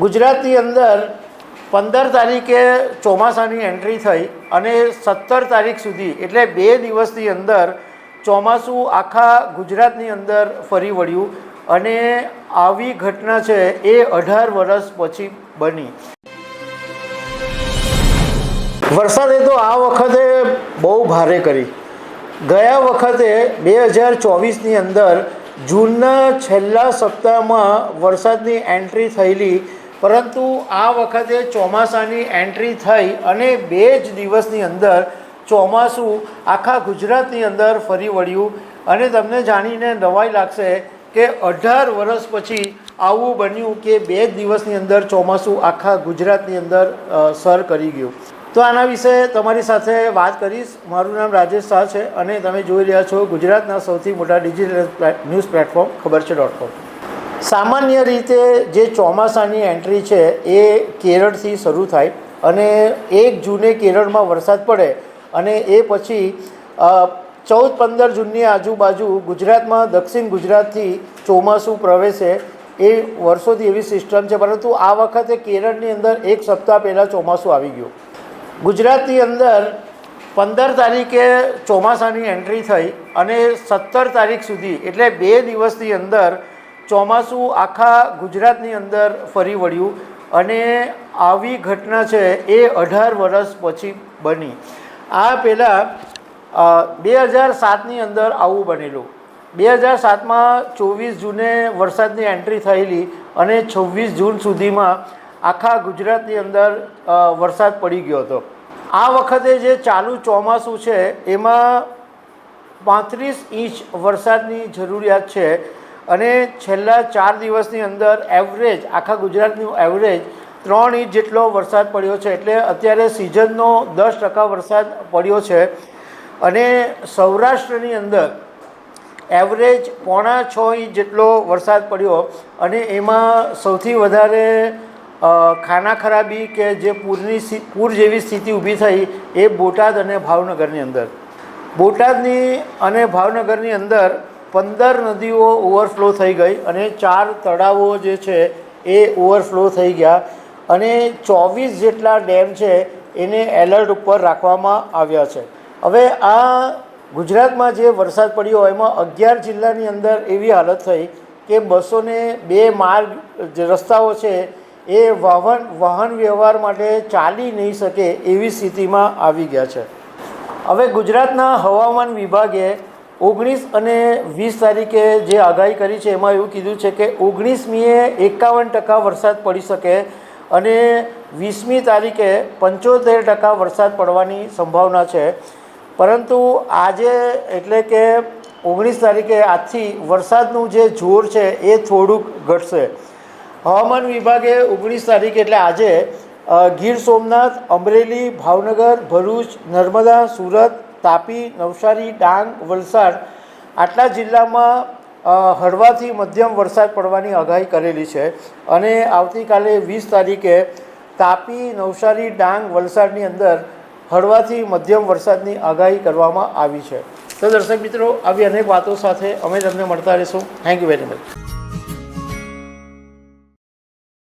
ગુજરાતની અંદર 15 તારીખે ચોમાસાની એન્ટ્રી થઈ અને 17 તારીખ સુધી એટલે 2 દિવસની અંદર ચોમાસું આખા ગુજરાતની અંદર ફરી વળ્યું અને આવી ઘટના છે એ 18 વર્ષ પછી બની। વરસાદે તો આ વખતે બહુ ભારે કરી। ગયા વખતે 2024ની અંદર જૂનના છેલ્લા સપ્તાહમાં વરસાદની એન્ટ્રી થયેલી, પરંતુ આ વખતે ચોમાસાની એન્ટ્રી થઈ અને 2 જ દિવસની અંદર ચોમાસું આખા ગુજરાતની અંદર ફરી વળ્યું। અને તમને જાણીને નવાઈ લાગશે કે 18 વર્ષ પછી આવું બન્યું કે 2 જ દિવસની અંદર ચોમાસું આખા ગુજરાતની અંદર સર કરી ગયું। તો આના વિશે તમારી સાથે વાત કરીશ। મારું નામ રાજેશ શાહ છે અને તમે જોઈ રહ્યા છો ગુજરાતના સૌથી મોટા ડિજિટલ ન્યૂઝ પ્લેટફોર્મ ખબર છે.com। સામાન્ય રીતે જે ચોમાસાની એન્ટ્રી છે એ કેરળથી શરૂ થાય અને 1 જૂને કેરળમાં વરસાદ પડે અને એ પછી 14-15 જૂનની આજુબાજુ ગુજરાતમાં દક્ષિણ ગુજરાતથી ચોમાસું પ્રવેશે। એ વર્ષોથી એવી સિસ્ટમ છે, પરંતુ આ વખતે કેરળની અંદર 1 સપ્તાહ પહેલાં ચોમાસું આવી ગયું। ગુજરાતની અંદર 15 તારીખે ચોમાસાની એન્ટ્રી થઈ અને 17 તારીખ સુધી એટલે 2 દિવસની અંદર ચોમાસું આખા ગુજરાતની અંદર ફરી વળ્યું અને આવી ઘટના છે એ 18 વર્ષ પછી બની। આ પહેલાં 2007ની અંદર આવું બનેલું। 2007માં 24 જૂને વરસાદની એન્ટ્રી થયેલી અને 26 જૂન સુધીમાં આખા ગુજરાતની અંદર વરસાદ પડી ગયો હતો। આ વખતે જે ચાલુ ચોમાસું છે એમાં 35 ઇંચ વરસાદની જરૂરિયાત છે અને છેલ્લા 4 દિવસની અંદર એવરેજ આખા ગુજરાતનું એવરેજ 3 ઇંચ જેટલો વરસાદ પડ્યો છે। એટલે અત્યારે સિઝનનો 10% વરસાદ પડ્યો છે અને સૌરાષ્ટ્રની અંદર એવરેજ 5.5 ઇંચ જેટલો વરસાદ પડ્યો અને એમાં સૌથી વધારે ખાના ખરાબી કે જે પૂર જેવી સ્થિતિ ઊભી થઈ એ બોટાદ અને ભાવનગરની અંદર। બોટાદની અને ભાવનગરની અંદર 15 નદીઓ ઓવરફ્લો થઈ ગઈ અને 4 તળાવો જે છે એ ઓવરફ્લો થઈ ગયા અને 24 જેટલા ડેમ છે એને એલર્ટ ઉપર રાખવામાં આવ્યા છે। હવે આ ગુજરાતમાં જે વરસાદ પડ્યો એમાં 11 જિલ્લાની અંદર એવી હાલત થઈ કે 202 માર્ગ રસ્તાઓ છે એ વાહન વ્યવહાર માટે ચાલી નહીં શકે એવી સ્થિતિમાં આવી ગયા છે। હવે ગુજરાતના હવામાન વિભાગે 19 અને 20 તારીખે જે આગાહી કરી છે એમાં એવું કીધું છે કે 19મીએ 51% વરસાદ પડી શકે અને 20મી તારીખે 75% વરસાદ પડવાની સંભાવના છે। પરંતુ આજે એટલે કે 19 તારીખે આજથી વરસાદનું જે જોર છે એ થોડુંક ઘટશે। હવામાન વિભાગે 19 તારીખે એટલે આજે ગીર સોમનાથ, અમરેલી, ભાવનગર, ભરૂચ, નર્મદા, સુરત, તાપી, નવસારી, ડાંગ, વલસાડ આટલા જિલ્લામાં હળવાથી મધ્યમ વરસાદ પડવાની આગાહી કરેલી છે અને આવતીકાલે 20 તારીખે તાપી, નવસારી, ડાંગ, વલસાડની અંદર હળવાથી મધ્યમ વરસાદની આગાહી કરવામાં આવી છે। તો દર્શક મિત્રો, આવી અનેક વાતો સાથે અમે તમને મળતા રહીશું। Thank you very much.